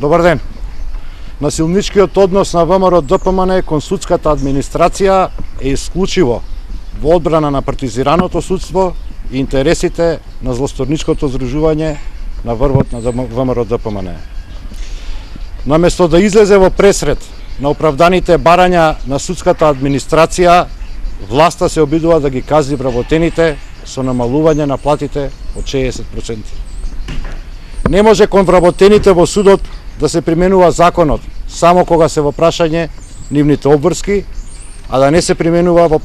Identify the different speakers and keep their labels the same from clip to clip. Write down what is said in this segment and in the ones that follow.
Speaker 1: Добар ден. Насилничкиот однос на ВМРО-ДПМН кон судската администрација е исклучиво во одбрана на партизираното судство и интересите на злосторничкото здружување на врвот на ВМРО-ДПМН. Наместо да излезе во пресред на оправданите барања на судската администрација, власта се обидува да ги казни вработените со намалување на платите од 60%. Не може кон вработените во судот да се применува законот само кога се во прашање нивните обврски, а да не се применува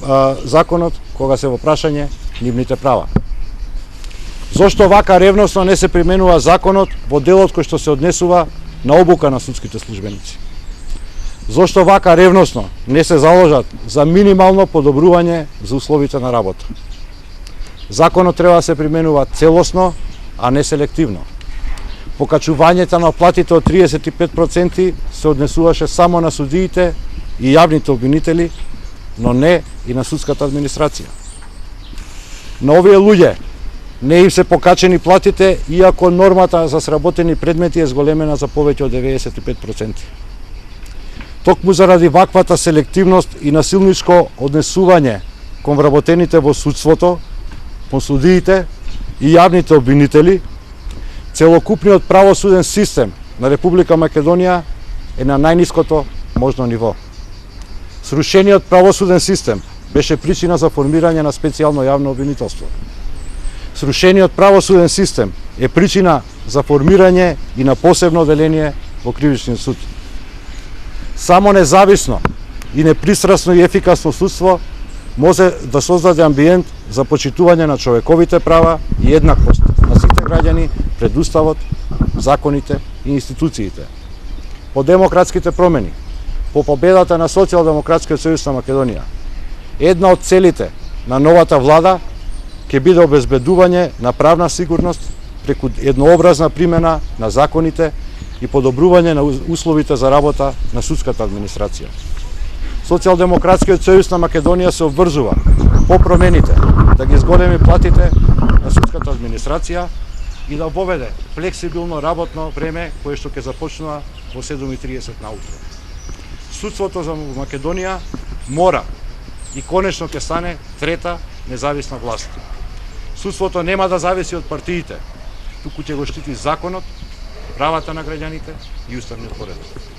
Speaker 1: законот кога се во прашање нивните права. Зошто вака ревносно не се применува законот во делот кој што се однесува на обука на судските службеници? Зошто вака ревносно не се заложат за минимално подобрување за условите на работа? Законот треба да се применува целосно, а не селективно. Покачувањето на платите од 35% се однесуваше само на судиите и јавните обвинители, но не и на судската администрација. На овие луѓе не им се покачени платите, иако нормата за сработени предмети е зголемена за повеќе од 95%. Токму заради ваквата селективност и насилничко однесување кон вработените во судството, кон судиите и јавните обвинители, целокупниот правосуден систем на Република Македонија е на најниското можно ниво. Срушениот правосуден систем беше причина за формирање на специјално јавно обвинителство. Срушениот правосуден систем е причина за формирање и на посебно оделение во Кривичниот суд. Само независно и непристрасно и ефикасно судство може да создаде амбиент за почитување на човековите права и еднаквост на сите граѓани пред уставот, законите и институциите. По демократските промени, по победата на Социјалдемократскиот сојуз на Македонија, една од целите на новата влада ќе биде обезбедување на правна сигурност преку еднообразна примена на законите и подобрување на условите за работа на судската администрација. Социјалдемократскиот сојуз на Македонија се обврзува по промените да ги зголеми платите на судската администрација и да воведе флексибилно работно време кое што ќе започнува во 7:30 наутро. Судството за Македонија мора и конечно ќе стане трета независна власт. Судството нема да зависи од партиите, туку ќе го штити законот, правата на граѓаните и уставниот поредок.